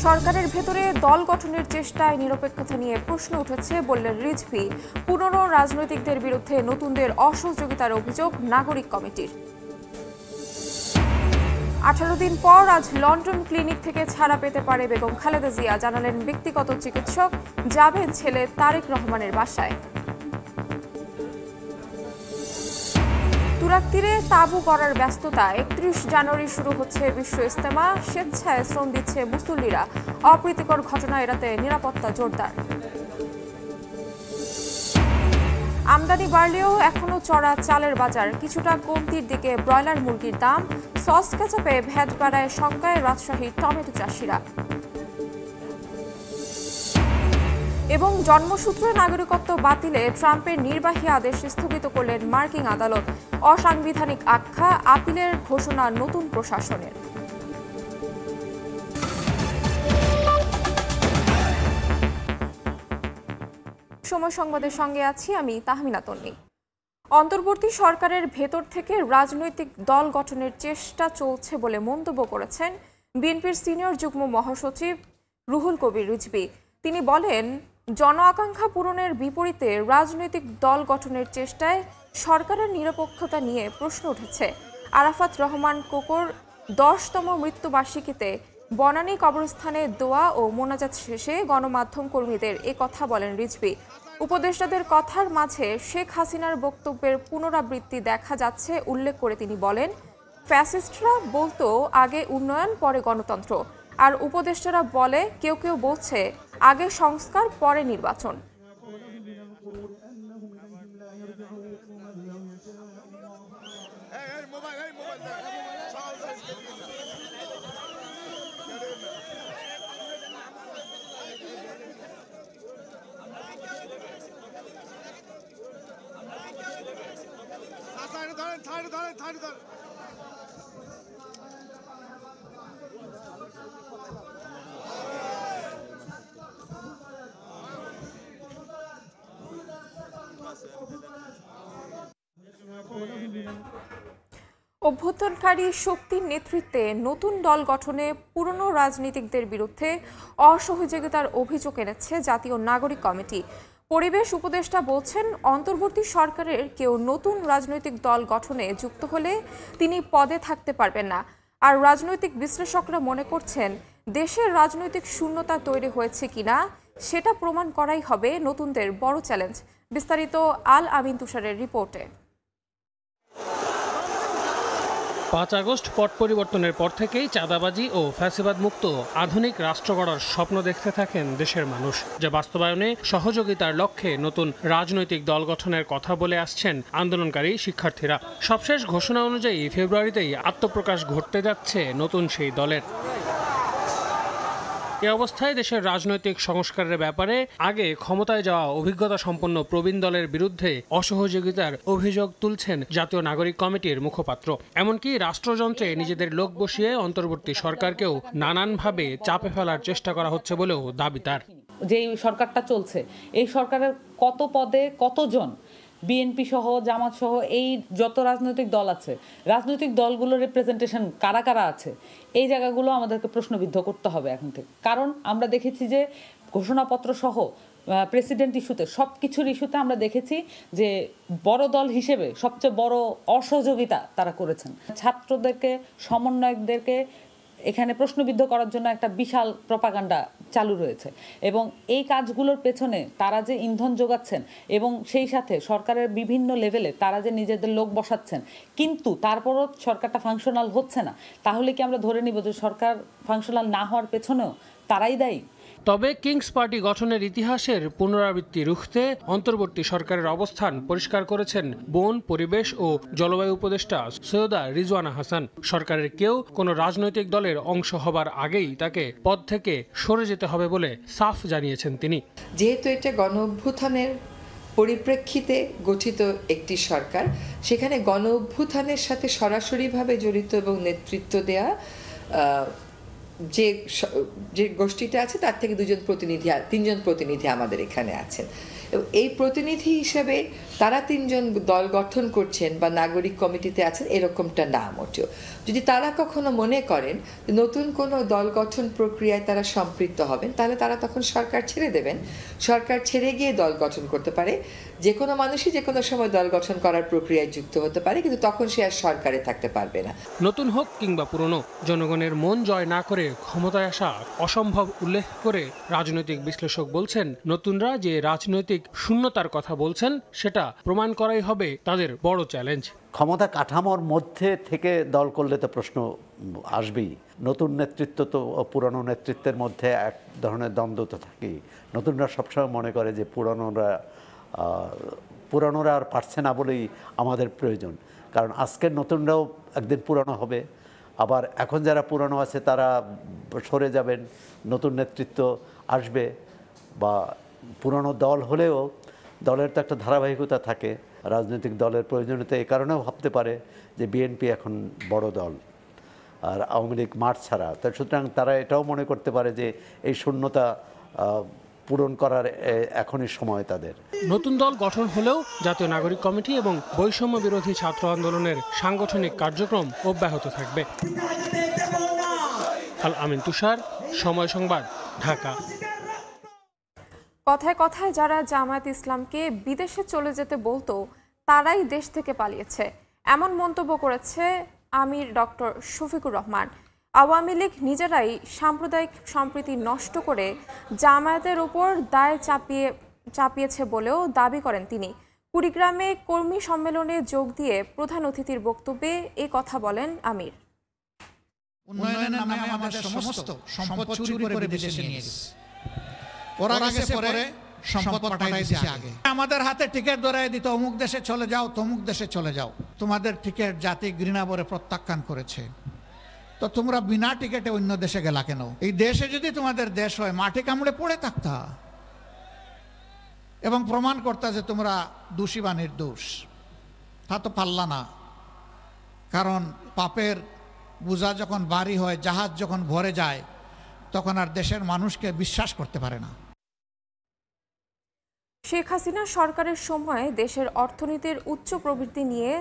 সরকারের ভেতরে দল গঠনের চেষ্টায় নিরপেক্ষতা নিয়ে প্রশ্ন উঠেছে বললেন রিজভী। পুরনো রাজনৈতিকদের বিরুদ্ধে নতুনদের অসহযোগিতার অভিযোগ নাগরিক কমিটির। 18 দিন পর আজ লন্ডন ক্লিনিক থেকে ছাড়া পেতে পারে বেগম খালেদা জিয়া, জানালেন ব্যক্তিগত চিকিৎসক। যাবেন ছেলে তারেক রহমানের বাসায়। তুরাগ তীরে তাঁবু করার ব্যস্ততা। 31 জানুয়ারি শুরু হচ্ছে বিশ্ব ইজতেমা। স্বেচ্ছায় শ্রম দিচ্ছে মুসল্লিরা। অপ্রীতিকর ঘটনা এড়াতে নিরাপত্তা জোরদার। আমদানি বাড়লেও এখনো চড়া চালের বাজার। কিছুটা কমতির দিকে ব্রয়লার মুরগির দাম। সস কেচাপে ভ্যাট বাড়ায় শঙ্কায় রাজশাহীর টমেটো চাষিরা। এবং জন্মসূত্রে নাগরিকত্ব বাতিলে ট্রাম্পের নির্বাহী আদেশ স্থগিত করলেন মার্কিন আদালত। অসাংবিধানিক আখ্যা, আপিলের ঘোষণা নতুন প্রশাসনের। সময় সংবাদের সঙ্গে আছি আমি তাহমিনা তন্নি। অন্তর্বর্তী সরকারের ভেতর থেকে রাজনৈতিক দল গঠনের চেষ্টা চলছে বলে মন্তব্য করেছেন বিএনপির সিনিয়র যুগ্ম মহাসচিব রুহুল কবির রিজভী। তিনি বলেন, জন আকাঙ্ক্ষা পূরণের বিপরীতে রাজনৈতিক দল গঠনের চেষ্টায় সরকারের নিরপেক্ষতা নিয়ে প্রশ্ন উঠেছে। আরাফাত রহমান কোকর 10তম মৃত্যুবার্ষিকীতে বনানী কবরস্থানে দোয়া ও মোনাজাত শেষে গণমাধ্যম কর্মীদের এ কথা বলেন রিজভী। উপদেষ্টাদের কথার মাঝে শেখ হাসিনার বক্তব্যের পুনরাবৃত্তি দেখা যাচ্ছে উল্লেখ করে তিনি বলেন, ফ্যাসিস্টরা বলতো আগে উন্নয়ন পরে গণতন্ত্র, আর উপদেষ্টারা বলে কেউ কেউ বলছে আগে সংস্কার পরে নির্বাচন। অভ্যুত্থানকারী শক্তির নেতৃত্বে নতুন দল গঠনে পুরনো রাজনীতিকদের বিরুদ্ধে অসহযোগিতার অভিযোগ এনেছে জাতীয় নাগরিক কমিটি। পরিবেশ উপদেষ্টা বলছেন, অন্তর্বর্তী সরকারের কেউ নতুন রাজনৈতিক দল গঠনে যুক্ত হলে তিনি পদে থাকতে পারবেন না। আর রাজনৈতিক বিশ্লেষকরা মনে করছেন, দেশের রাজনৈতিক শূন্যতা তৈরি হয়েছে কিনা সেটা প্রমাণ করাই হবে নতুনদের বড় চ্যালেঞ্জ। বিস্তারিত আল আমিন তুষারের রিপোর্টে। 5 আগস্ট পট পরিবর্তনের পর থেকেই চাঁদাবাজি ও ফ্যাসিবাদ মুক্ত আধুনিক রাষ্ট্র গড়ার স্বপ্ন দেখতে থাকেন দেশের মানুষ, যা বাস্তবায়নে সহযোগিতার লক্ষ্যে নতুন রাজনৈতিক দল গঠনের কথা বলে আসছেন আন্দোলনকারী শিক্ষার্থীরা। সবশেষ ঘোষণা অনুযায়ী ফেব্রুয়ারিতেই আত্মপ্রকাশ ঘটতে যাচ্ছে নতুন সেই দলের। এ অবস্থায় দেশের রাজনৈতিক সংস্কারের ব্যাপারে আগে ক্ষমতায় যাওয়া অভিজ্ঞতা সম্পন্ন প্রবীণ দলের বিরুদ্ধে অসহযোগিতার অভিযোগ তুলছেন জাতীয় নাগরিক কমিটির মুখপাত্র। এমনকি রাষ্ট্রযন্ত্রে নিজেদের লোক বসিয়ে অন্তর্বর্তী সরকারকেও নানানভাবে চাপে ফেলার চেষ্টা করা হচ্ছে বলেও দাবি তার। যে সরকারটা চলছে, এই সরকারের কত পদে কতজন, বিএনপি সহ জামাত সহ এই যত রাজনৈতিক দল আছে, রাজনৈতিক দলগুলোর রিপ্রেজেন্টেশন কারা কারা আছে, এই জায়গাগুলো আমাদেরকে প্রশ্নবিদ্ধ করতে হবে এখন থেকে। কারণ আমরা দেখেছি যে ঘোষণাপত্র সহ প্রেসিডেন্ট ইস্যুতে, সব কিছুর ইস্যুতে আমরা দেখেছি যে বড় দল হিসেবে সবচেয়ে বড় অসহযোগিতা তারা করেছেন। ছাত্রদেরকে, সমন্বয়কদেরকে এখানে প্রশ্নবিদ্ধ করার জন্য একটা বিশাল প্রপাগান্ডা চালু রয়েছে এবং এই কাজগুলোর পেছনে তারা যে ইন্ধন যোগাচ্ছেন এবং সেই সাথে সরকারের বিভিন্ন লেভেলে তারা যে নিজেদের লোক বসাচ্ছেন, কিন্তু তারপরও সরকারটা ফাংশনাল হচ্ছে না, তাহলে কি আমরা ধরে নিব যে সরকার ফাংশনাল না হওয়ার পেছনেও তারাই দায়ী? তবে কিংস পার্টি গঠনের ইতিহাসের পুনরাবৃত্তি রুখতে অন্তর্বর্তী সরকারের অবস্থান পরিষ্কার করেছেন বন, পরিবেশ ও জলবায়ু উপদেষ্টা সৈয়দা রিজওয়ানা হাসান। সরকারের কেউ কোনো রাজনৈতিক দলের অংশ হবার আগেই তাকে পদ থেকে সরে যেতে হবে বলে সাফ জানিয়েছেন তিনি। যেহেতু এটা গণঅভ্যুত্থানের পরিপ্রেক্ষিতে গঠিত একটি সরকার, সেখানে গণঅভ্যুত্থানের সাথে সরাসরিভাবে জড়িত এবং নেতৃত্ব দেয়া যে গোষ্ঠীটা আছে তার থেকে 3জন প্রতিনিধি আমাদের এখানে আছেন এই প্রতিনিধি হিসেবে তারা 3 জন দল গঠন করছেন বা নাগরিক কমিটিতে আছেন এরকমটা না মোটেও। যদি তারা কখনো মনে করেন নতুন কোনো দল গঠন প্রক্রিয়ায় তারা সম্পৃক্ত হবেন, তাহলে তারা তখন সরকার ছেড়ে দেবেন। সরকার ছেড়ে গিয়ে দল গঠন করতে পারে। যে কোনো মানুষই যে কোনো সময় দল গঠন করার প্রক্রিয়ায় যুক্ত হতে পারে, কিন্তু তখন সে আর সরকারে থাকতে পারবে না। নতুন হোক কিংবা পুরনো, জনগণের মন জয় না করে ক্ষমতায় আসা অসম্ভব উল্লেখ করে রাজনৈতিক বিশ্লেষক বলছেন, নতুনরা যে রাজনৈতিক শূন্যতার কথা বলছেন সেটা প্রমাণ করাই হবে তাদের বড় চ্যালেঞ্জ। ক্ষমতা কাঠামোর মধ্যে থেকে দল করলে তো প্রশ্ন আসবেই। নতুন নেতৃত্ব তো পুরনো নেতৃত্বের মধ্যে এক ধরনের দ্বন্দ্ব তো থাকেই। নতুনরা সবসময় মনে করে যে পুরনোরা আর পারছে না বলেই আমাদের প্রয়োজন, কারণ আজকের নতুনরাও একদিন পুরনো হবে, আবার এখন যারা পুরনো আছে তারা সরে যাবেন, নতুন নেতৃত্ব আসবে। বা পুরনো দল হলেও দলের তো একটা ধারাবাহিকতা থাকে, রাজনৈতিক দলের প্রয়োজনীয়তা এই কারণেও ভাবতে পারে যে বিএনপি এখন বড় দল আর আওয়ামী লীগ মাঠ ছাড়া, তাই সুতরাং তারা এটাও মনে করতে পারে যে এই শূন্যতা পূরণ করার এখনই সময় তাদের। নতুন দল গঠন হলেও জাতীয় নাগরিক কমিটি এবং বৈষম্য বিরোধী ছাত্র আন্দোলনের সাংগঠনিক কার্যক্রম অব্যাহত থাকবে। আল আমিন তুষার, সময় সংবাদ, ঢাকা। কথায় কথায় যারা জামায়াত ইসলামকে বিদেশে চলে যেতে বলতো তারাই দেশ থেকে পালিয়েছে, এমন মন্তব্য করেছে আমির ডক্টর শফিকুর রহমান। আওয়ামী লীগ নিজেরাই সাম্প্রদায়িক সম্প্রীতি নষ্ট করে জামায়াতের উপর দায় চাপিয়েছে বলেও দাবি করেন তিনি। কুড়িগ্রামে কর্মী সম্মেলনে যোগ দিয়ে প্রধান অতিথির বক্তব্যে এ কথা বলেন আমির। উন্নয়নের নামে আমাদের সমস্ত সম্পদ চুরি করে বিদেশে নিয়ে গেছে। ওরা গেছে পরে সম্পদ পাঠাই দিয়েছে আগে। আমাদের হাতে টিকিট ধরায় দিত, অমুক দেশে চলে যাও, তমুক দেশে চলে যাও। তোমাদের টিকিট জাতি ঘৃণা ভরে প্রত্যাখ্যান করেছে, তো তোমরা বিনা টিকিটে অন্য দেশে গেলা কেন? এই দেশে যদি তোমাদের দেশ হয় মাটি কামড়ে পড়ে থাকতা এবং প্রমাণ করতা যে তোমরা দোষী বা নির্দোষ। তা তো পারলা না, কারণ পাপের বোঝা যখন ভারী হয়, জাহাজ যখন ভরে যায়, তখন আর দেশের মানুষকে বিশ্বাস করতে পারে না। শেখ হাসিনা সরকারের সময় দেশের অর্থনীতির উচ্চ প্রবৃদ্ধি নিয়ে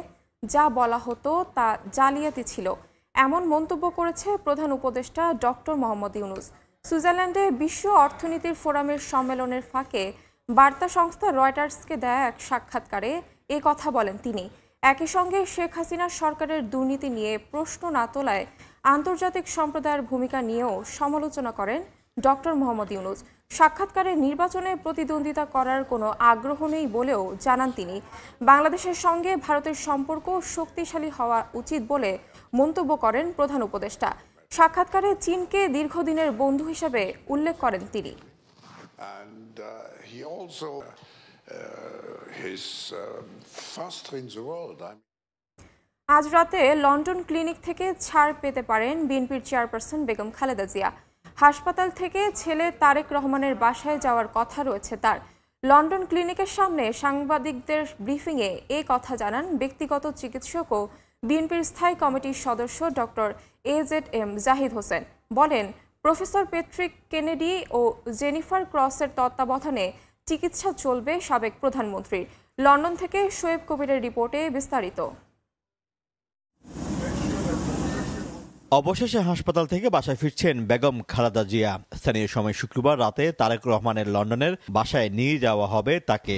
যা বলা হতো তা জালিয়াতি ছিল, এমন মন্তব্য করেছে প্রধান উপদেষ্টা ডক্টর মোহাম্মদ ইউনূস। সুইজারল্যান্ডে বিশ্ব অর্থনীতির ফোরামের সম্মেলনের ফাঁকে বার্তা সংস্থা রয়টার্সকে দেয়া এক সাক্ষাৎকারে এ কথা বলেন তিনি। একই সঙ্গে শেখ হাসিনা সরকারের দুর্নীতি নিয়ে প্রশ্ন না তোলায় আন্তর্জাতিক সম্প্রদায়ের ভূমিকা নিয়েও সমালোচনা করেন ডক্টর মোহাম্মদ ইউনূস। সাক্ষাৎকারে নির্বাচনে প্রতিদ্বন্দ্বিতা করার কোনো আগ্রহ নেই বলেও জানান তিনি। বাংলাদেশের সঙ্গে ভারতের সম্পর্ক শক্তিশালী হওয়া উচিত বলে মন্তব্য করেন প্রধান উপদেষ্টা। সাক্ষাৎকারে চীনকে দীর্ঘদিনের বন্ধু হিসেবে উল্লেখ করেন তিনি। আজ রাতে লন্ডন ক্লিনিক থেকে ছাড় পেতে পারেন বিএনপির চেয়ারপারসন বেগম খালেদা জিয়া। হাসপাতাল থেকে ছেলে তারেক রহমানের বাসায় যাওয়ার কথা রয়েছে তার। লন্ডন ক্লিনিকের সামনে সাংবাদিকদের ব্রিফিংয়ে এ কথা জানান ব্যক্তিগত চিকিৎসক ও বিএনপির স্থায়ী কমিটির সদস্য ডক্টর AZM জাহিদ হোসেন। বলেন, প্রফেসর প্যাট্রিক কেনেডি ও জেনিফার ক্রসের তত্ত্বাবধানে চিকিৎসা চলবে সাবেক প্রধানমন্ত্রীর। লন্ডন থেকে শোয়েব কবিরের রিপোর্টে বিস্তারিত। অবশেষে হাসপাতাল থেকে বাসায় ফিরছেন বেগম খালেদা জিয়া। স্থানীয় সময় শুক্রবার রাতে তারেক রহমানের লন্ডনের বাসায় নিয়ে যাওয়া হবে তাকে।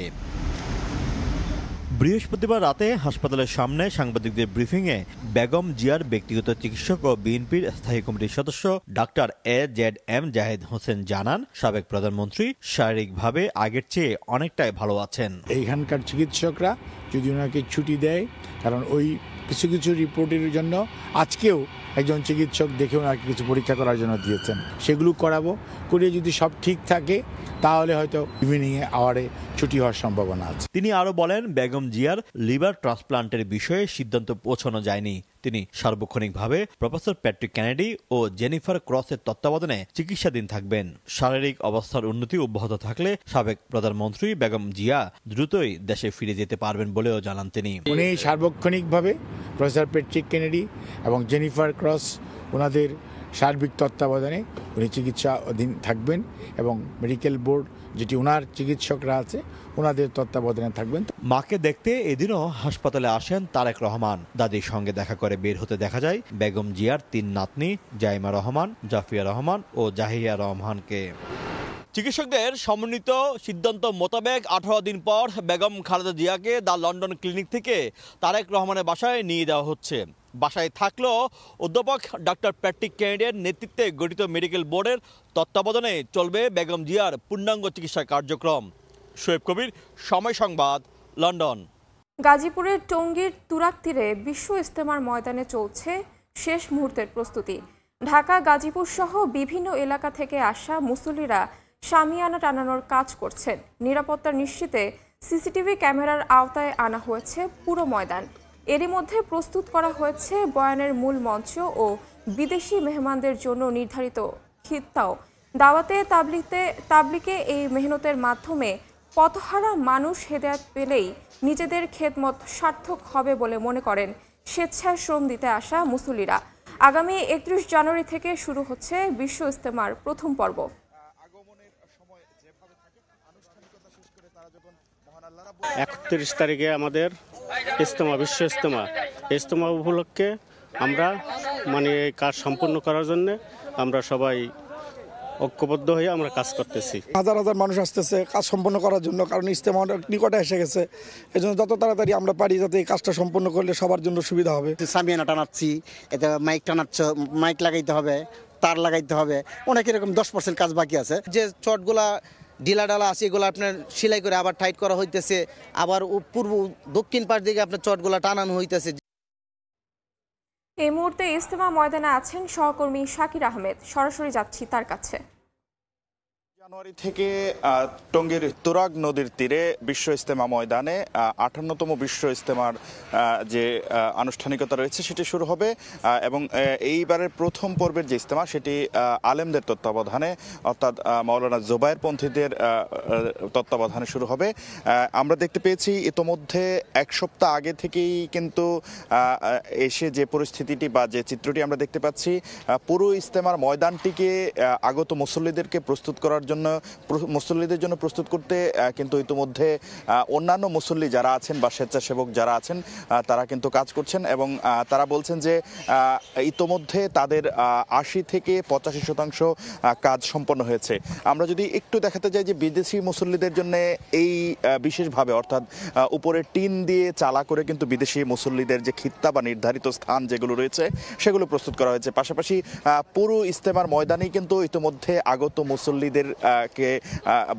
বৃহস্পতিবার রাতে হাসপাতালের সামনে সাংবাদিকদের ব্রিফিংয়ে বেগম জিয়ার ব্যক্তিগত চিকিৎসক ও বিএনপির স্থায়ী কমিটির সদস্য ডক্টর AZM জাহিদ হোসেন জানান, সাবেক প্রধানমন্ত্রী শারীরিকভাবে আগের চেয়ে অনেকটাই ভালো আছেন। এইখানকার চিকিৎসকরা যদি ওনাকে ছুটি দেয়, কারণ ওই কিছু কিছু রিপোর্টের জন্য আজকেও একজন চিকিৎসক দেখে ওনাকে কিছু পরীক্ষা করার জন্য দিয়েছেন, সেগুলো করাবো। করে যদি সব ঠিক থাকে তাহলে হয়তো ইভিনিংয়ে আওয়ারে ছুটি হওয়ার সম্ভাবনা আছে। তিনি আরো বলেন, বেগম জিয়ার লিভার ট্রান্সপ্লান্টের বিষয়ে সিদ্ধান্ত পৌঁছানো যায়নি। তিনি সার্বক্ষণিকভাবে প্রফেসর প্যাট্রিক কেনেডি ও জেনিফার ক্রসের তত্ত্বাবধানে চিকিৎসাধীন থাকবেন। শারীরিক অবস্থার উন্নতি অব্যাহত থাকলে সাবেক প্রধানমন্ত্রী বেগম জিয়া দ্রুতই দেশে ফিরে যেতে পারবেন বলেও জানান তিনি। উনি সার্বক্ষণিকভাবে প্রফেসর প্যাট্রিক কেনেডি এবং জেনিফার ক্রস ওনাদের সার্বিক তত্ত্বাবধানে উনি চিকিৎসা অধীন থাকবেন এবং মেডিকেল বোর্ড যেটি ওনার চিকিৎসকরা আছে ওনাদের তত্ত্বাবধানে থাকবেন। মাকে দেখতে এদিনও হাসপাতালে আসেন তারেক রহমান। দাদির সঙ্গে দেখা করে বের হতে দেখা যায় বেগম জিয়ার 3 নাতনি জাইমা রহমান, জাফিয়া রহমান ও জাহিয়া রহমানকে। চিকিৎসকদের সমন্বিত সিদ্ধান্ত মোতাবেক 18 দিন পর বেগম খালেদা জিয়াকে দ্য লন্ডন ক্লিনিক থেকে তারেক রহমানের বাসায় নিয়ে যাওয়া হচ্ছে। বাসায় থাকলেও অধ্যাপক ডক্টর প্যাট্রিক কেনেডির নেতৃত্বে গঠিত মেডিকেল বোর্ডের তত্ত্বাবধানে চলবে বেগম জিয়ার পূর্ণাঙ্গ চিকিৎসা কার্যক্রম। শোয়েব কবির, সময় সংবাদ, লন্ডন। গাজীপুরের টঙ্গীর তুরাগ তীরে বিশ্ব ইজতেমার ময়দানে চলছে শেষ মুহূর্তের প্রস্তুতি। ঢাকা, গাজীপুর সহ বিভিন্ন এলাকা থেকে আসা মুসল্লিরা শামিয়ানা টানানোর কাজ করছেন। নিরাপত্তা নিশ্চিতে সিসিটিভি ক্যামেরার আওতায় আনা হয়েছে পুরো ময়দান। এরই মধ্যে প্রস্তুত করা হয়েছে বয়ানের মূল মঞ্চ ও বিদেশি মেহমানদের জন্য নির্ধারিত খিত্তাও। দাওয়াতে তাবলিকে এই মেহনতের মাধ্যমে পথহারা মানুষ হেদায়েত পেলেই নিজেদের খেদমত সার্থক হবে বলে মনে করেন স্বেচ্ছায় শ্রম দিতে আসা মুসল্লিরা। আগামী 31 জানুয়ারি থেকে শুরু হচ্ছে বিশ্ব ইজতেমার প্রথম পর্ব। 31 তারিখে আমাদের ইজতেমা, বিশ্ব ইজতেমা উপলক্ষে আমরা এই কাজ সম্পূর্ণ করার জন্য আমরা সবাই ঐক্যবদ্ধ হয়ে আমরা কাজ করতেছি। হাজার হাজার মানুষ আসতেছে কাজ সম্পন্ন করার জন্য, কারণ ইজতেমা নিকটে এসে গেছে। এই জন্য যত তাড়াতাড়ি আমরা পারি যাতে এই কাজটা সম্পন্ন করলে সবার জন্য সুবিধা হবে। সামিয়ানা টানাচ্ছি, এতে মাইক লাগাইতে হবে, তার লাগাইতে হবে, অনেক এরকম 10% কাজ বাকি আছে। যে চটগুলা ঢিলা ডালা আছে এগুলো আপনার সেলাই করে আবার টাইট করা হইতেছে, আবার পূর্ব দক্ষিণ পাশ দিকে আপনার চটগুলা টানানো হইতেছে। এই মুহূর্তে ইজতেমা ময়দানে আছেন সহকর্মী শাকির আহমেদ। সরাসরি যাচ্ছি তার কাছে। জানুয়ারি থেকে টঙ্গীর তুরাগ নদীর তীরে বিশ্ব ইজতেমা ময়দানে 58তম বিশ্ব ইজতেমার যে আনুষ্ঠানিকতা রয়েছে সেটি শুরু হবে এবং এইবারের প্রথম পর্বের যে ইজতেমা সেটি আলেমদের তত্ত্বাবধানে অর্থাৎ মাওলানা জুবায়েরপন্থীদের তত্ত্বাবধানে শুরু হবে। আমরা দেখতে পেয়েছি ইতোমধ্যে 1 সপ্তাহ আগে থেকেই কিন্তু এসে যে পরিস্থিতিটি বা যে চিত্রটি আমরা দেখতে পাচ্ছি, পুরো ইজতেমার ময়দানটিকে আগত মুসল্লিদেরকে প্রস্তুত করার জন্য মুসল্লিদের জন্য প্রস্তুত করতে কিন্তু ইতিমধ্যে অন্যান্য মুসল্লি যারা আছেন বা স্বেচ্ছাসেবক যারা আছেন তারা কিন্তু কাজ করছেন এবং তারা বলছেন যে ইতিমধ্যে তাদের 80 থেকে 85% কাজ সম্পন্ন হয়েছে। আমরা যদি একটু দেখাতে যাই যে বিদেশি মুসল্লিদের জন্য এই বিশেষভাবে অর্থাৎ উপরে টিন দিয়ে চালা করে কিন্তু বিদেশি মুসল্লিদের যে খিত্তা বা নির্ধারিত স্থান যেগুলো রয়েছে সেগুলো প্রস্তুত করা হয়েছে। পাশাপাশি পুরো ইজতেমার ময়দানেই কিন্তু ইতিমধ্যে আগত মুসল্লিদের কে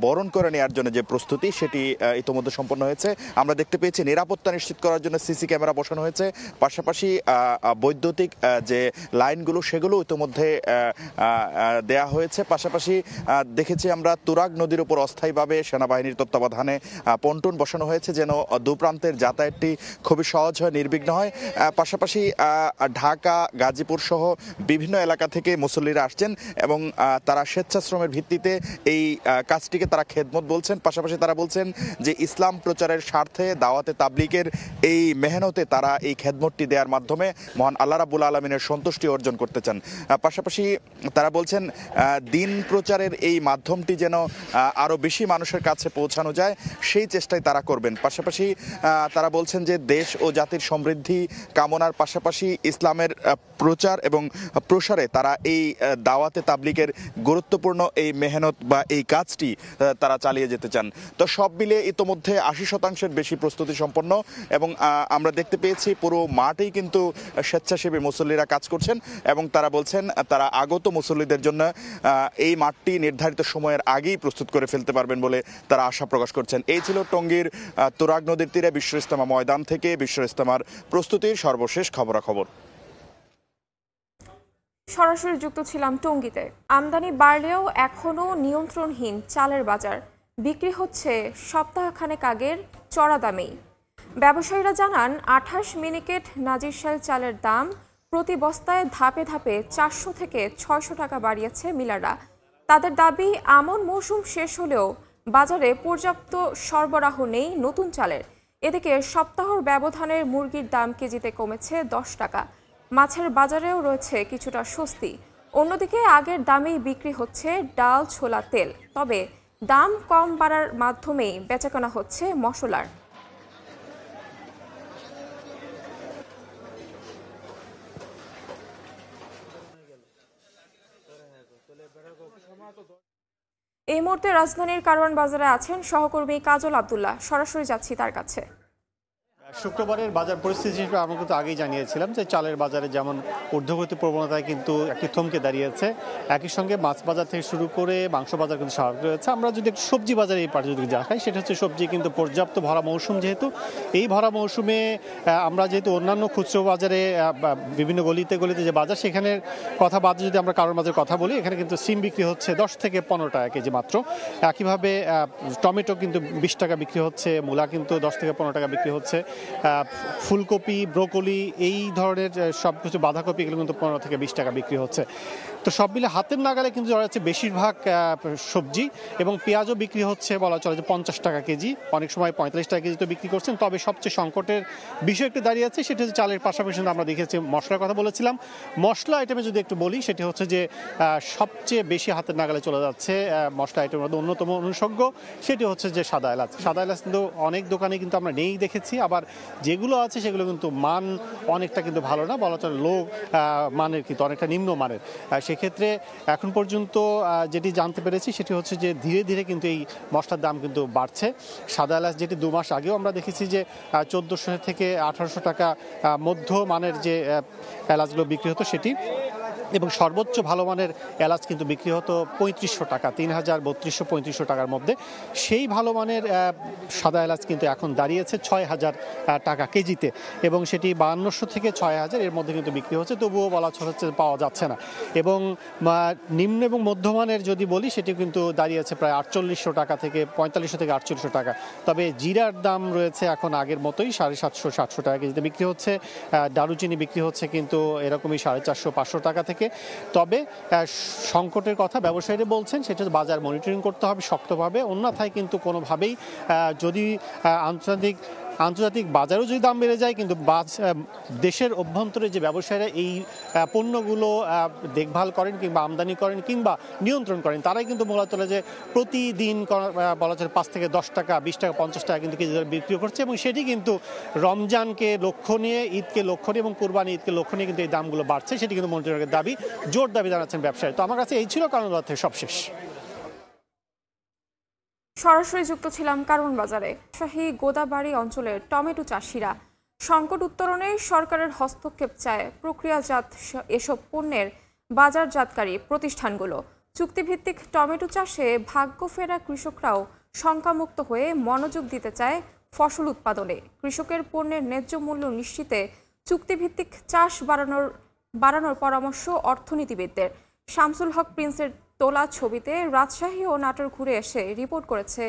বরণ করে নেওয়ার জন্য যে প্রস্তুতি সেটি ইতিমধ্যে সম্পন্ন হয়েছে। আমরা দেখতে পেয়েছি নিরাপত্তা নিশ্চিত করার জন্য সিসি ক্যামেরা বসানো হয়েছে, পাশাপাশি বৈদ্যুতিক যে লাইনগুলো সেগুলো ইতিমধ্যে দেয়া হয়েছে। পাশাপাশি দেখেছি আমরা তুরাগ নদীর উপর অস্থায়ীভাবে সেনাবাহিনীর তত্ত্বাবধানে পন্টন বসানো হয়েছে যেন দুপ্রান্তের যাতায়াতটি খুবই সহজ হয়, নির্বিঘ্ন হয়। পাশাপাশি ঢাকা, গাজীপুর সহ বিভিন্ন এলাকা থেকে মুসল্লিরা আসছেন এবং তারা স্বেচ্ছাশ্রমের ভিত্তিতে এই কাজটিকে তারা খেদমত বলছেন। পাশাপাশি তারা বলছেন যে ইসলাম প্রচারের স্বার্থে দাওয়াতে তাবলিগের এই মেহনতে তারা এই খেদমতটি দেওয়ার মাধ্যমে মহান আল্লাহ রাব্বুল আলামিনের সন্তুষ্টি অর্জন করতে চান। পাশাপাশি তারা বলছেন দিন প্রচারের এই মাধ্যমটি যেন আরও বেশি মানুষের কাছে পৌঁছানো যায় সেই চেষ্টাই তারা করবেন। পাশাপাশি তারা বলছেন যে দেশ ও জাতির সমৃদ্ধি কামনার পাশাপাশি ইসলামের প্রচার এবং প্রসারে তারা এই দাওয়াতে তাবলিগের গুরুত্বপূর্ণ এই মেহনত বা এই কাজটি তারা চালিয়ে যেতে চান। তো সব মিলে ইতোমধ্যে 80% বেশি প্রস্তুতি সম্পন্ন এবং আমরা দেখতে পেয়েছি পুরো মাঠেই কিন্তু স্বেচ্ছাসেবী মুসল্লিরা কাজ করছেন এবং তারা বলছেন তারা আগত মুসল্লিদের জন্য এই মাঠটি নির্ধারিত সময়ের আগেই প্রস্তুত করে ফেলতে পারবেন বলে তারা আশা প্রকাশ করছেন। এই ছিল টঙ্গীর তুরাগ নদীর তীরে বিশ্ব ইজতেমা ময়দান থেকে বিশ্ব ইজতেমার প্রস্তুতির সর্বশেষ খবরাখবর। সরাসরি যুক্ত ছিলাম টঙ্গীতে। আমদানি বাড়লেও এখনও নিয়ন্ত্রণহীন চালের বাজার। বিক্রি হচ্ছে সপ্তাহখানেক আগের চড়া দামেই। ব্যবসায়ীরা জানান 28 মিনিকেট নাজিরশাইল চালের দাম প্রতি বস্তায় ধাপে ধাপে 400 থেকে 600 টাকা বাড়িয়েছে মিলাররা। তাদের দাবি আমন মৌসুম শেষ হলেও বাজারে পর্যাপ্ত সরবরাহ নেই নতুন চালের। এদিকে সপ্তাহর ব্যবধানের মুরগির দাম কেজিতে কমেছে 10 টাকা। মাছের বাজারেও রয়েছে কিছুটা স্বস্তি। অন্যদিকে আগের দামেই বিক্রি হচ্ছে ডাল, ছোলা, তেল। তবে দাম কম বাড়ার মাধ্যমেই বেচাকেনা হচ্ছে মশলার। এই মুহূর্তে রাজধানীর কারওয়ান বাজারে আছেন সহকর্মী কাজল আব্দুল্লাহ। সরাসরি যাচ্ছি তার কাছে। শুক্রবারের বাজার পরিস্থিতি হিসেবে আমরা কিন্তু আগেই জানিয়েছিলাম যে চালের বাজারে যেমন ঊর্ধ্বগতি প্রবণতায় কিন্তু একটি থমকে দাঁড়িয়েছে, একই সঙ্গে মাছ বাজার থেকে শুরু করে মাংস বাজার কিন্তু স্বাভাবিক রয়েছে। আমরা যদি একটু সবজি বাজারে এই পাশে যদি দেখাই, সেটা হচ্ছে সবজি কিন্তু পর্যাপ্ত ভরা মৌসুম, যেহেতু এই ভরা মৌসুমে আমরা যেহেতু অন্যান্য খুচরো বাজারে বিভিন্ন গলিতে গলিতে যে বাজার, সেখানের কথা বাদে যদি আমরা কারোর বাজারের কথা বলি, এখানে কিন্তু সিম বিক্রি হচ্ছে 10 থেকে 15 টাকা কেজি মাত্র। একইভাবে টমেটো কিন্তু 20 টাকা বিক্রি হচ্ছে, মূলা কিন্তু 10 থেকে 15 টাকা বিক্রি হচ্ছে, ফুলকপি, ব্রোকলি, এই ধরনের সব কিছু, বাঁধাকপি, এগুলো কিন্তু 15 থেকে 20 টাকা বিক্রি হচ্ছে। তো সব মিলে হাতের নাগালে কিন্তু যাচ্ছে বেশিরভাগ সবজি, এবং পেঁয়াজও বিক্রি হচ্ছে বলা চলে যে 50 টাকা কেজি, অনেক সময় 45 টাকা কেজি তো বিক্রি করছেন। তবে সবচেয়ে সংকটের বিষয় একটু দাঁড়িয়ে আছে, সেটা হচ্ছে চালের পাশাপাশি আমরা দেখেছি মশলার কথা বলেছিলাম। মশলা আইটেমে যদি একটু বলি, সেটি হচ্ছে যে সবচেয়ে বেশি হাতের নাগালে চলে যাচ্ছে মশলা আইটেমের মধ্যে অন্যতম অনুষজ্ঞ, সেটি হচ্ছে যে সাদা এলাচ। সাদা এলাচ কিন্তু অনেক দোকানে কিন্তু আমরা নেই দেখেছি, আবার যেগুলো আছে সেগুলো কিন্তু মান অনেকটা কিন্তু ভালো না, বলা চলে লো মানের, কিন্তু অনেকটা নিম্ন মানের। সেক্ষেত্রে এখন পর্যন্ত যেটি জানতে পেরেছি সেটি হচ্ছে যে ধীরে ধীরে কিন্তু এই মশলার দাম কিন্তু বাড়ছে। সাদা এলাচ যেটি 2 মাস আগেও আমরা দেখেছি যে 1400 থেকে 1800 টাকা মধ্য মানের যে এলাচগুলো বিক্রি হতো সেটি, এবং সর্বোচ্চ ভালো মানের এলাচ কিন্তু বিক্রি হতো 3500 টাকা, 3200-3500 টাকার মধ্যে। সেই ভালো মানের সাদা এলাচ কিন্তু এখন দাঁড়িয়েছে 6000 টাকা কেজিতে, এবং সেটি 5200 থেকে 6000 এর মধ্যে কিন্তু বিক্রি হচ্ছে, তবুও বলা হচ্ছে পাওয়া যাচ্ছে না। এবং নিম্ন এবং মধ্যমানের যদি বলি, সেটি কিন্তু দাঁড়িয়েছে প্রায় 4800 টাকা থেকে 4500 থেকে 4800 টাকা। তবে জিরার দাম রয়েছে এখন আগের মতোই 750-700 টাকা কেজিতে বিক্রি হচ্ছে। দারুচিনি বিক্রি হচ্ছে কিন্তু এরকমই 450-500 টাকা থেকে। তবে সংকটের কথা ব্যবসায়ীরা বলছেন, সেটা বাজার মনিটরিং করতে হবে শক্তভাবে, অন্যথায় কিন্তু কোনোভাবেই যদি আন্তর্জাতিক বাজারেও যদি দাম বেড়ে যায়, কিন্তু দেশের অভ্যন্তরে যে ব্যবসায়ীরা এই পণ্যগুলো দেখভাল করেন কিংবা আমদানি করেন কিংবা নিয়ন্ত্রণ করেন, তারাই কিন্তু মূলত যে প্রতিদিন বলা চলে 5 থেকে 10 টাকা, 20 টাকা, 50 টাকা কিন্তু কেজি বিক্রি করছে, এবং সেটি কিন্তু রমজানকে লক্ষ্য নিয়ে, ঈদকে লক্ষ্য নিয়ে এবং কুরবানি ঈদকে লক্ষ্য নিয়ে কিন্তু এই দামগুলো বাড়ছে। সেটি কিন্তু মনিটরিংয়ের দাবি, জোর দাবি জানাচ্ছেন ব্যবসায়ী। তো আমার কাছে এই ছিল কারণ থেকে সবশেষ। সরাসরি যুক্ত ছিলাম কারওয়ান বাজারে। শাহী গোদাবাড়ি অঞ্চলের টমেটো চাষিরা সংকট উত্তরণে সরকারের হস্তক্ষেপ চায় প্রক্রিয়াজাত এসব পণ্যের বাজারজাতকারী প্রতিষ্ঠানগুলো। চুক্তিভিত্তিক টমেটো চাষে ভাগ্য ফেরা কৃষকরাও শঙ্কামুক্ত হয়ে মনোযোগ দিতে চায় ফসল উৎপাদনে। কৃষকের পণ্যের ন্যায্য মূল্য নিশ্চিতে চুক্তিভিত্তিক চাষ বাড়ানোর পরামর্শ অর্থনীতিবিদদের। শামসুল হক প্রিন্সের তোলা ছবিতে রাজশাহী ও নাটোর ঘুরে এসে রিপোর্ট করেছে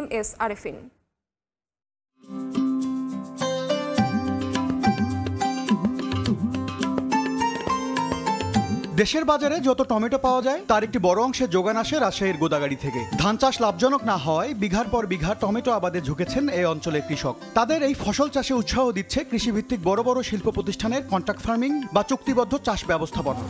MS আরেফিন। দেশের বাজারে যত টমেটো পাওয়া যায় তার একটি বড় অংশের যোগান আসে রাজশাহীর গোদাগাড়ি থেকে। ধান চাষ লাভজনক না হওয়ায় বিঘার পর বিঘা টমেটো আবাদে ঝুঁকেছেন এই অঞ্চলের কৃষক। তাদের এই ফসল চাষে উৎসাহ দিচ্ছে কৃষিভিত্তিক বড় বড় শিল্প প্রতিষ্ঠানের কন্ট্রাক্ট ফার্মিং বা চুক্তিবদ্ধ চাষ ব্যবস্থাপনা।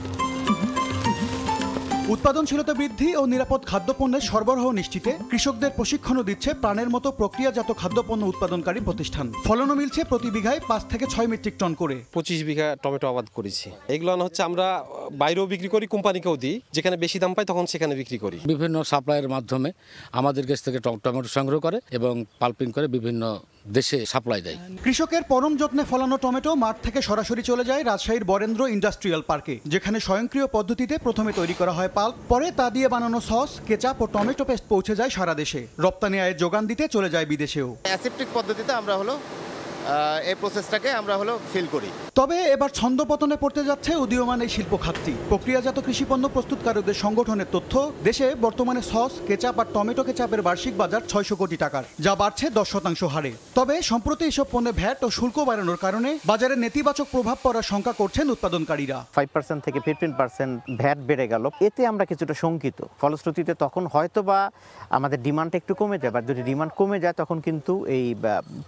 উৎপাদনশীলতা বৃদ্ধি ও নিরাপদ খাদ্যপণ্যের সরবরাহ নিশ্চিতে কৃষকদের প্রশিক্ষণও দিচ্ছে প্রাণের মতো প্রক্রিয়াজাত খাদ্যপণ্য উৎপাদনকারী প্রতিষ্ঠান। ফলনও মিলছে প্রতি বিঘায় 5 থেকে 6 মেট্রিক টন করে। 25 বিঘা টমেটো আবাদ করেছি। এগুলো হচ্ছে আমরা বাইরেও বিক্রি করি, কোম্পানিকেও দিই, যেখানে বেশি দাম পাই তখন সেখানে বিক্রি করি। বিভিন্ন সাপ্লাইয়ের মাধ্যমে আমাদের কাছ থেকে টমেটো সংগ্রহ করে এবং পাল্পিং করে বিভিন্ন দেশে সাপ্লাই দেয়। কৃষকের পরম যত্নে ফলানো টমেটো মাঠ থেকে সরাসরি চলে যায় রাজশাহীর বরেন্দ্র ইন্ডাস্ট্রিয়াল পার্কে, যেখানে স্বয়ংক্রিয় পদ্ধতিতে প্রথমে তৈরি করা হয় পাল্প, পরে তা দিয়ে বানানো সস, কেচাপ ও টমেটো পেস্ট পৌঁছে যায় সারা দেশে। রপ্তানি আয়ের যোগান দিতে চলে যায় বিদেশেও। অ্যাসেপ্টিক পদ্ধতিতে আমরা এই প্রসেসটাকে আমরা ফিল করি। তবে এবার ছন্দপতনে পড়তে যাচ্ছে উদীয়মান এই শিল্প খাতটি। প্রক্রিয়াজাত কৃষিপণ্য প্রস্তুতকারকদের সংগঠনের তথ্য, দেশে বর্তমানে সস, কেচাপ আর টমেটো কেচাপের বার্ষিক বাজার 600 কোটি টাকার, যা বাড়ছে 10% হারে। তবে সম্প্রতি এসব পণ্যে ভ্যাট ও শুল্ক বাড়ানোর কারণে বাজারে নেতিবাচক প্রভাব পড়ার শঙ্কা করছেন উৎপাদনকারীরা। 5% থেকে 15% ভ্যাট বেড়ে গেল, এতে আমরা কিছুটা শঙ্কিত। ফলশ্রুতিতে তখন হয়তোবা আমাদের ডিমান্ডটা একটু কমে যায়, বা যদি ডিমান্ড কমে যায় তখন কিন্তু এই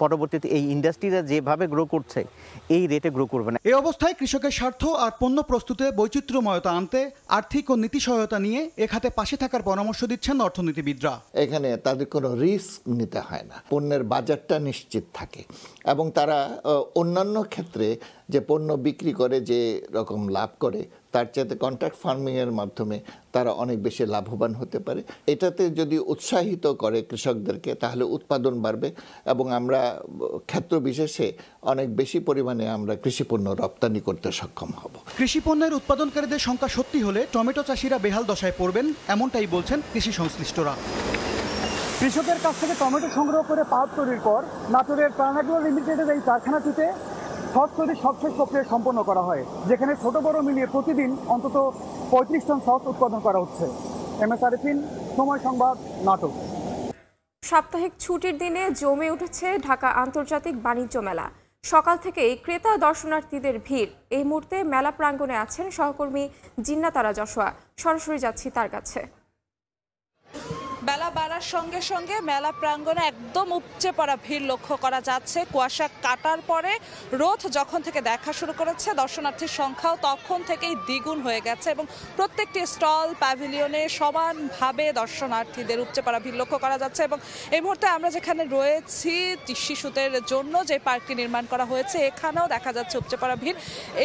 পরবর্তীতে এই ইন্ডাস্ট্রি ইন্ডাস্ট্রিটা যেভাবে গ্রো করছে এই রেটে গ্রো করবে না। এই অবস্থায় কৃষকের স্বার্থ আর পণ্য প্রস্তুতে বৈচিত্র্যময়তা আনতে আর্থিক ও নীতি সহায়তা নিয়ে এ খাতে পাশে থাকার পরামর্শ দিচ্ছেন অর্থনীতিবিদরা। এখানে তাদের কোনো রিস্ক নিতে হয় না, পণ্যের বাজারটা নিশ্চিত থাকে এবং তারা অন্যান্য ক্ষেত্রে যে পণ্য বিক্রি করে যে রকম লাভ করে তার চাইতে কন্ট্রাক্ট ফার্মিংয়ের মাধ্যমে তারা অনেক বেশি লাভবান হতে পারে। এটাতে যদি উৎসাহিত করে কৃষকদেরকে তাহলে উৎপাদন বাড়বে এবং আমরা ক্ষেত্র বিশেষে অনেক বেশি পরিমাণে আমরা কৃষিপণ্য রপ্তানি করতে সক্ষম হব। কৃষিপণ্যের উৎপাদনকারীদের সংখ্যা সত্যি হলে টমেটো চাষিরা বেহাল দশায় পড়বেন, এমনটাই বলছেন কৃষি সংশ্লিষ্টরা। কৃষকের কাছ থেকে টমেটো সংগ্রহ করে পাল্প তৈরির পর নাটোরের প্রাণাগ্রো লিমিটেডের এই কারখানাটিতে সস তৈরির সবশেষ প্রক্রিয়া সম্পন্ন করা হয়, যেখানে ছোট বড় মিলিয়ে প্রতিদিন অন্তত 35 টন সস উৎপাদন করা হচ্ছে। MS আরিফিন, সময় সংবাদ, নাটোর। সাপ্তাহিক ছুটির দিনে জমে উঠেছে ঢাকা আন্তর্জাতিক বাণিজ্য মেলা। সকাল থেকেই ক্রেতা দর্শনার্থীদের ভিড়। এই মুহূর্তে মেলা প্রাঙ্গণে আছেন সহকর্মী জিন্নাতারা যশোয়া। সরাসরি যাচ্ছি তার কাছে। বেলা বাড়ার সঙ্গে সঙ্গে মেলা প্রাঙ্গণে একদম উপচে পড়া ভিড় লক্ষ্য করা যাচ্ছে। কুয়াশা কাটার পরে রোদ যখন থেকে দেখা শুরু করেছে, দর্শনার্থীর সংখ্যাও তখন থেকেই দ্বিগুণ হয়ে গেছে এবং প্রত্যেকটি স্টল প্যাভিলিয়নে সমানভাবে দর্শনার্থীদের উপচে পড়া ভিড় লক্ষ্য করা যাচ্ছে। এবং এই মুহূর্তে আমরা যেখানে রয়েছি, শিশুদের জন্য যে পার্কটি নির্মাণ করা হয়েছে, এখানেও দেখা যাচ্ছে উপচে পড়া ভিড়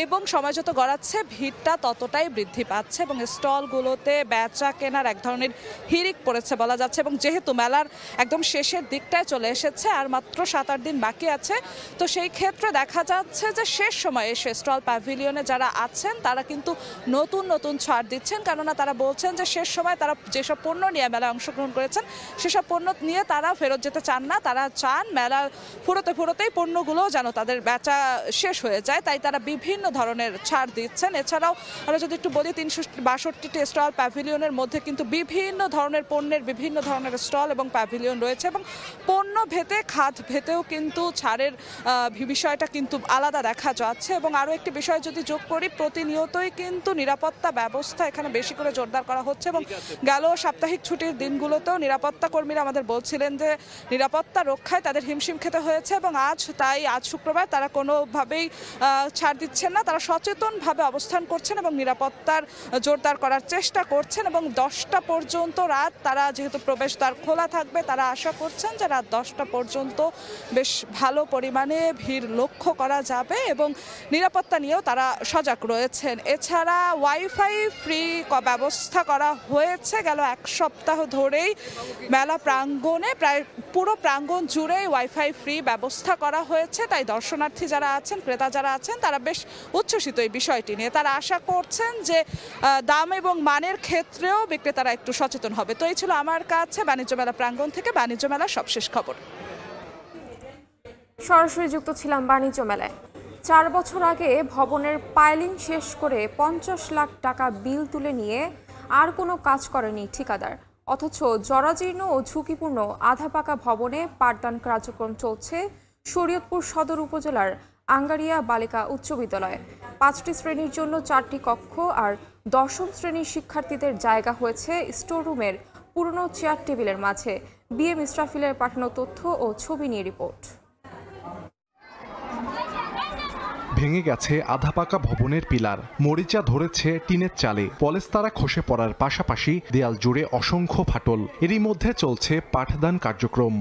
এবং সময় যত গড়াচ্ছে ভিড়টা ততটাই বৃদ্ধি পাচ্ছে এবং স্টলগুলোতে বেচা কেনার এক ধরনের হিড়িক পড়েছে বলা যাচ্ছে। এবং যেহেতু মেলার একদম শেষের দিকটায় চলে এসেছে, আর মাত্র 7-8 দিন বাকি আছে, তো সেই ক্ষেত্রে দেখা যাচ্ছে যে শেষ সময়ে এসে স্টল প্যাভিলিয়নে যারা আছেন তারা কিন্তু নতুন নতুন ছাড় দিচ্ছেন, কেননা তারা বলছেন যে শেষ সময় তারা যেসব পণ্য নিয়ে মেলায় অংশগ্রহণ করেছেন সেসব পণ্য নিয়ে তারা ফেরত যেতে চান না। তারা চান মেলা ফুরোতেই পণ্যগুলো যেন তাদের বেচা শেষ হয়ে যায়, তাই তারা বিভিন্ন ধরনের ছাড় দিচ্ছেন। এছাড়াও আমরা যদি একটু বলি, 362টি স্টল প্যাভিলিয়নের মধ্যে কিন্তু বিভিন্ন ধরনের পণ্যের বিভিন্ন ধরনের স্টল এবং প্যাভিলিয়ন রয়েছে এবং পণ্য ভেদে খাত ভেদেও কিন্তু ছাড়ের বিষয়টা কিন্তু আলাদা দেখা যাচ্ছে। এবং আরও একটি বিষয় যদি যোগ করি, প্রতিনিয়তই কিন্তু নিরাপত্তা ব্যবস্থা এখানে বেশি করে জোরদার করা হচ্ছে এবং গেল সাপ্তাহিক ছুটির দিনগুলোতেও নিরাপত্তা কর্মীরা আমাদের বলছিলেন যে নিরাপত্তা রক্ষায় তাদের হিমশিম খেতে হয়েছে এবং আজ শুক্রবার তারা কোনোভাবেই ছাড় দিচ্ছেন না। তারা সচেতনভাবে অবস্থান করছেন এবং নিরাপত্তার জোরদার করার চেষ্টা করছেন এবং 10টা পর্যন্ত রাত তারা যেহেতু প্রবেশদ্বার খোলা থাকবে, তারা আশা করছেন যে রাত 10টা পর্যন্ত বেশ ভালো পরিমাণে ভিড় লক্ষ্য করা যাবে এবং নিরাপত্তা নিয়েও তারা সজাগ রয়েছেন। এছাড়া ওয়াইফাই ফ্রি ব্যবস্থা করা হয়েছে। গেল এক সপ্তাহ ধরেই মেলা প্রাঙ্গণে প্রায় পুরো প্রাঙ্গণ জুড়েই ওয়াইফাই ফ্রি ব্যবস্থা করা হয়েছে, তাই দর্শনার্থী যারা আছেন, ক্রেতা যারা আছেন, তারা বেশ উচ্ছ্বসিত এই বিষয়টি নিয়ে। তারা আশা করছেন যে দাম এবং মানের ক্ষেত্রেও বিক্রেতারা একটু সচেতন হবে। তো এই ছিল আমার কাছে বাণিজ্য মেলা প্রাঙ্গণ থেকে বাণিজ্য মেলার সবশেষ খবর। সরাসরি যুক্ত ছিলাম বাণিজ্য মেলায়। 4 বছর আগে ভবনের পাইলিং শেষ করে 50 লাখ টাকা বিল তুলে নিয়ে আর কোনো কাজ করেনি ঠিকাদার, অথচ জরাজীর্ণ ও ঝুঁকিপূর্ণ আধা পাকা ভবনে পাঠদান কার্যক্রম চলছে শরীয়তপুর সদর উপজেলার আঙ্গারিয়া বালিকা উচ্চ বিদ্যালয়ে। 5টি শ্রেণীর জন্য 4টি কক্ষ আর 10ম শ্রেণীর শিক্ষার্থীদের জায়গা হয়েছে স্টোর রুমের পুরনো চেয়ার টেবিলের মাঝে। BM ইসরাফিলের পাঠানো তথ্য ও ছবি নিয়ে রিপোর্ট। ভেঙে গেছে আধা পাকা ভবনের পিলার, মরিচা ধরেছে টিনের চালে, পলেস্তারা খসে পড়ার পাশাপাশি দেয়াল জুড়ে অসংখ্য ফাটল। এরই মধ্যে চলছে পাঠদান কার্যক্রম।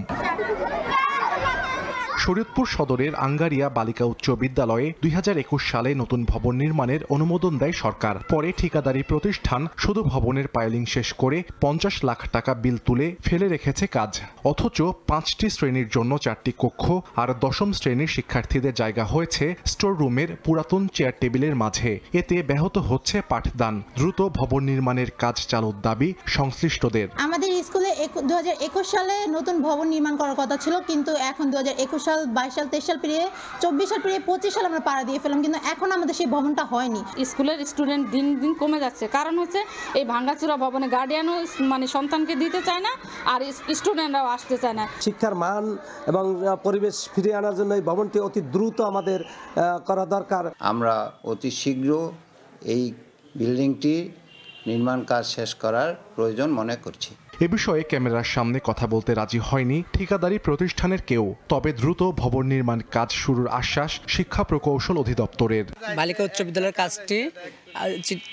শরীয়তপুর সদরের আঙ্গারিয়া বালিকা উচ্চ বিদ্যালয়ে 2021 সালে নতুন ভবন নির্মাণের অনুমোদন দেয় সরকার। পরে ঠিকাদারি প্রতিষ্ঠান শুধু ভবনের পাইলিং শেষ করে 50 লাখ টাকা বিল তুলে ফেলে রেখেছে কাজ, অথচ 5টি শ্রেণীর জন্য 4টি কক্ষ আর 10ম শ্রেণীর শিক্ষার্থীদের জায়গা হয়েছে স্টোর রুমের পুরাতন চেয়ার টেবিলের মাঝে। এতে ব্যাহত হচ্ছে পাঠদান। দ্রুত ভবন নির্মাণের কাজ চালুর দাবি সংশ্লিষ্টদের। আমাদের স্কুলে 2021 সালে নতুন ভবন নির্মাণ করার কথা ছিল, কিন্তু এখন 2021 সাল, 22 সাল, 23 সাল পেরিয়ে 24 সাল পেরিয়ে 25 সাল আমরা পাড়া দিয়ে ফেললাম, কিন্তু এখন আমাদের সেই ভবনটা হয়নি। স্কুলের স্টুডেন্ট দিন দিন কমে যাচ্ছে, কারণ হচ্ছে এই ভাঙ্গাচুরা ভবনে গার্ডিয়ানও মানে সন্তানকে দিতে চায় না আর স্টুডেন্টরাও আসতে চায় না। শিক্ষার মান এবং পরিবেশ ফিরিয়ে আনার জন্য এই ভবনটি অতি দ্রুত আমাদের করা দরকার। আমরা অতি শীঘ্র এই বিল্ডিংটি নির্মাণ কাজ শেষ করার প্রয়োজন মনে করছি। এ বিষয়ে ক্যামেরার সামনে কথা বলতে রাজি হয়নি ঠিকাদারি প্রতিষ্ঠানের কেউ। তবে দ্রুত ভবন নির্মাণ কাজ শুরুর আশ্বাস শিক্ষা প্রকৌশল অধিদপ্তরের। বালিকা উচ্চ বিদ্যালয়ের কাজটি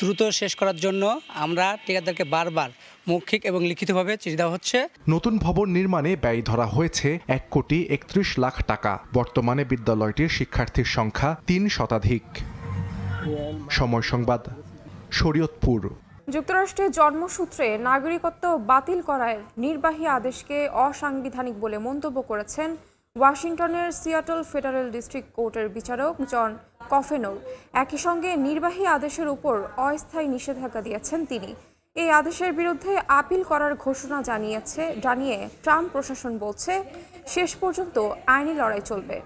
দ্রুত শেষ করার জন্য আমরা ঠিকাদারকে বারবার মৌখিক এবং লিখিতভাবে চিঠি দেওয়া হচ্ছে। নতুন ভবন নির্মাণে ব্যয় ধরা হয়েছে 1,31,00,000 টাকা। বর্তমানে বিদ্যালয়টির শিক্ষার্থীর সংখ্যা 3 শতাধিক। সময় সংবাদ, শরীয়তপুর। যুক্তরাষ্ট্রের জন্মসূত্রে নাগরিকত্ব বাতিল করার নির্বাহী আদেশকে অসাংবিধানিক বলে মন্তব্য করেছেন ওয়াশিংটনের সিয়াটল ফেডারেল ডিস্ট্রিক্ট কোর্টের বিচারক জন কফেনোর। একই সঙ্গে নির্বাহী আদেশের উপর অস্থায়ী নিষেধাজ্ঞা দিয়েছেন তিনি। এই আদেশের বিরুদ্ধে আপিল করার ঘোষণা জানিয়ে ট্রাম্প প্রশাসন বলছে শেষ পর্যন্ত আইনি লড়াই চলবে।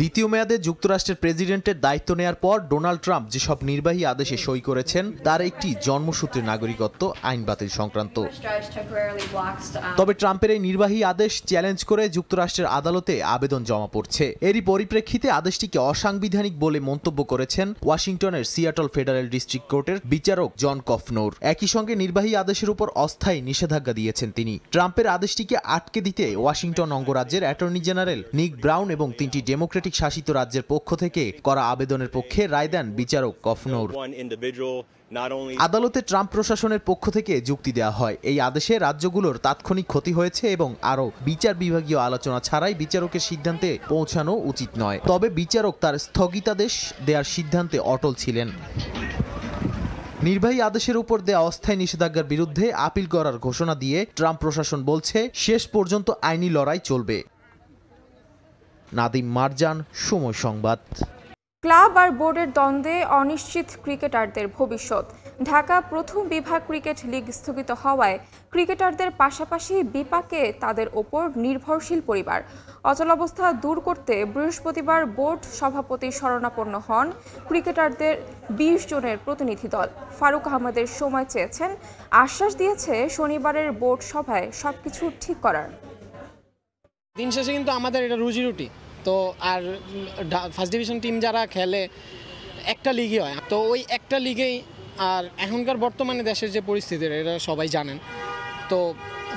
দ্বিতীয় মেয়াদে যুক্তরাষ্ট্রের প্রেসিডেন্টের দায়িত্ব নেয়ার পর ডোনাল্ড ট্রাম্প যেসব নির্বাহী আদেশে সই করেছেন তার একটি জন্মসূত্রে নাগরিকত্ব আইন বাতিল সংক্রান্ত। তবে ট্রাম্পের এই নির্বাহী আদেশ চ্যালেঞ্জ করে যুক্তরাষ্ট্রের আদালতে আবেদন জমা পড়ছে। এরই পরিপ্রেক্ষিতে আদেশটিকে অসাংবিধানিক বলে মন্তব্য করেছেন ওয়াশিংটনের সিয়াটল ফেডারেল ডিস্ট্রিক্ট কোর্টের বিচারক জন কফনোর। একই সঙ্গে নির্বাহী আদেশের উপর অস্থায়ী নিষেধাজ্ঞা দিয়েছেন তিনি। ট্রাম্পের আদেশটিকে আটকে দিতে ওয়াশিংটন অঙ্গরাজ্যের অ্যাটর্নি জেনারেল নিক ব্রাউন এবং 3টি ডেমোক্রেটিক শাসিত রাজ্যের পক্ষ থেকে করা আবেদনের পক্ষে রায় দেন বিচারক কফনোর। আদালতে ট্রাম্প প্রশাসনের পক্ষ থেকে যুক্তি দেওয়া হয়, এই আদেশে রাজ্যগুলোর তাৎক্ষণিক ক্ষতি হয়েছে এবং আরও বিচার বিভাগীয় আলোচনা ছাড়াই বিচারকের সিদ্ধান্তে পৌঁছানো উচিত নয়। তবে বিচারক তার স্থগিতাদেশ দেওয়ার সিদ্ধান্তে অটল ছিলেন। নির্বাহী আদেশের উপর দেয়া অস্থায়ী নিষেধাজ্ঞার বিরুদ্ধে আপিল করার ঘোষণা দিয়ে ট্রাম্প প্রশাসন বলছে শেষ পর্যন্ত আইনি লড়াই চলবে। নাদিম মারজান, সময় সংবাদ। ক্লাব আর বোর্ডের দ্বন্দ্বে অনিশ্চিত ক্রিকেটারদের ভবিষ্যৎ। ঢাকা প্রথম বিভাগ ক্রিকেট লিগ স্থগিত হওয়ায় ক্রিকেটারদের পাশাপাশি বিপাকে তাদের ওপর নির্ভরশীল পরিবার। অচলাবস্থা দূর করতে বৃহস্পতিবার বোর্ড সভাপতি শরণাপন্ন হন ক্রিকেটারদের 20 জনের প্রতিনিধি দল। ফারুক আহমেদের সময় চেয়েছেন, আশ্বাস দিয়েছে শনিবারের বোর্ড সভায় সবকিছু ঠিক করার। দিন শেষে কিন্তু আমাদের এটা রুজি রুটি তো, আর ফার্স্ট ডিভিশন টিম যারা খেলে একটা লিগই হয়, তো ওই একটা লিগেই, আর এখনকার বর্তমানে দেশের যে পরিস্থিতি এটা সবাই জানেন, তো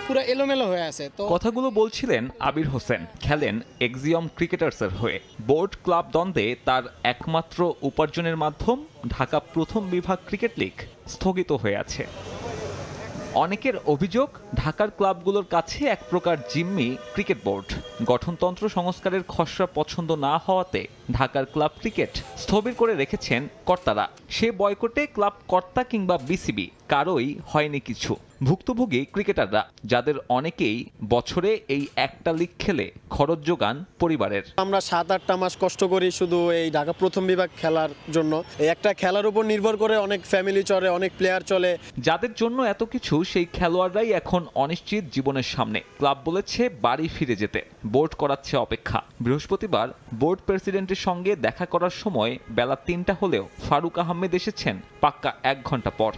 পুরো এলোমেলো হয়ে আছে। তো কথাগুলো বলছিলেন আবির হোসেন, খেলেন এক্সিয়ম ক্রিকেটার্সের হয়ে। বোর্ড ক্লাব দ্বন্দ্বে তার একমাত্র উপার্জনের মাধ্যম ঢাকা প্রথম বিভাগ ক্রিকেট লিগ স্থগিত হয়ে আছে। অনেকের অভিযোগ, ঢাকার ক্লাবগুলোর কাছে এক প্রকার জিম্মি ক্রিকেট বোর্ড। গঠনতন্ত্র সংস্কারের খসড়া পছন্দ না হওয়াতে ঢাকার ক্লাব ক্রিকেট স্থবির করে রেখেছেন কর্তারা। সে বয়কটে ক্লাব কর্তা কিংবা বিসিবি কারোই হয়নি কিছু। ভুক্তভোগী ক্রিকেটাররা, যাদের অনেকেই বছরে এই একটা লিগ খেলে খরচ যোগান পরিবারের। আমরা 7-8টা মাস কষ্ট করি শুধু এই ঢাকা প্রথম বিভাগ খেলার জন্য। এই একটা খেলার উপর নির্ভর করে অনেক ফ্যামিলি চলে, অনেক প্লেয়ার চলে। যাদের জন্য এত কিছু, সেই খেলোয়াড়রাই এখন অনিশ্চিত জীবনের সামনে। ক্লাব বলেছে বাড়ি ফিরে যেতে, বোর্ড করাচ্ছে অপেক্ষা। বৃহস্পতিবার বোর্ড প্রেসিডেন্টের সঙ্গে দেখা করার সময় বেলা 3টা হলেও ফারুক আহমেদ এসেছেন পাক্কা 1 ঘন্টা পর।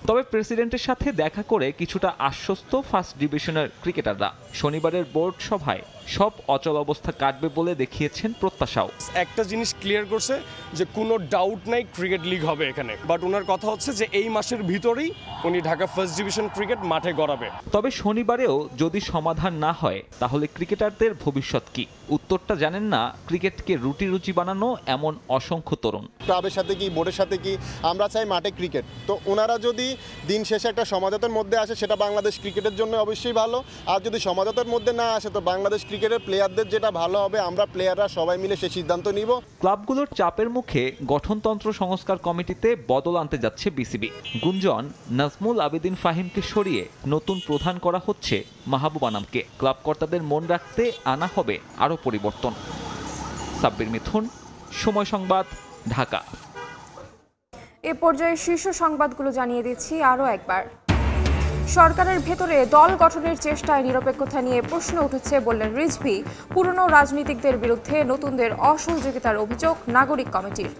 তবে প্রেসিডেন্টের সাথে দেখা করে কিছুটা আশ্বস্ত ফার্স্ট ডিভিশনের ক্রিকেটাররা। শনিবারের বোর্ড সভায় সব অচল অবস্থা কাটবে বলে দেখিয়েছেন প্রত্যাশাও। একটা জিনিস ক্লিয়ার করছে যে কোনো ডাউট নাই ক্রিকেট লিগ হবে এখানে, বাট ওনার কথা হচ্ছে যে এই মাসের ভিতরেই উনি ঢাকা ফার্স্ট ডিভিশন ক্রিকেট মাঠে গড়াবে। তবে শনিবারেও যদি সমাধান না হয় তাহলে ক্রিকেটারদের ভবিষ্যৎ কি? উত্তরটা জানেন না ক্রিকেটকে রুটি রুচি বানানো এমন অসংখ্য তরুণ। ক্লাবের সাথে কি, বোর্ডের সাথে কি, আমরা চাই মাঠে ক্রিকেট। তো ওনারা যদি দিন শেষে একটা সমাধানের মধ্যে আসে, সেটা বাংলাদেশ ক্রিকেটের জন্য অবশ্যই ভালো। আর যদি সমাধানের মধ্যে না আসে, তো বাংলাদেশ ক্রিকেটের প্লেয়ারদের যেটা ভালো হবে, আমরা প্লেয়াররা সবাই মিলে সেই সিদ্ধান্ত নিব। ক্লাবগুলোর চাপের মুখে গঠনতন্ত্র সংস্কার কমিটিতে বদল আনতে যাচ্ছে বিসিবি। গুঞ্জন, নাজমুল আবেদিন ফাহিমকে সরিয়ে নতুন প্রধান করা হচ্ছে মাহবুব আনামকে। ক্লাব কর্তাদের মন রাখতে আনা হবে আরও পরিবর্তন। সাব্বির মিথুন, সময় সংবাদ, ঢাকা। এ পর্যায়ে শীর্ষ সংবাদগুলো জানিয়ে দিচ্ছি আরও একবার। সরকারের ভেতরে দল গঠনের চেষ্টায় নিরপেক্ষতা নিয়ে প্রশ্ন উঠেছে বললেন রিজভী। পুরনো রাজনীতিকদের বিরুদ্ধে নতুনদের অসহযোগিতার অভিযোগ নাগরিক কমিটির।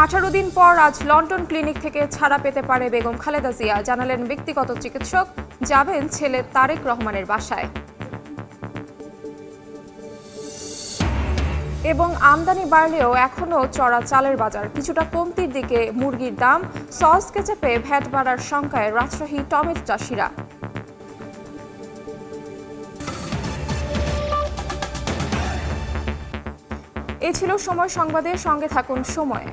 18 দিন পর আজ লন্ডন ক্লিনিক থেকে ছাড়া পেতে পারে বেগম খালেদা জিয়া, জানালেন ব্যক্তিগত চিকিৎসক। যাবেন ছেলে তারেক রহমানের বাসায়। এবং আমদানি বাড়লেও এখনও চড়া চালের বাজার, কিছুটা কমতির দিকে মুরগির দাম। সস কেচাপে ভ্যাট বাড়ার শঙ্কায় রাজশাহী টমেটো চাষিরা। এ ছিল সময় সংবাদের সঙ্গে থাকুন সময়ে।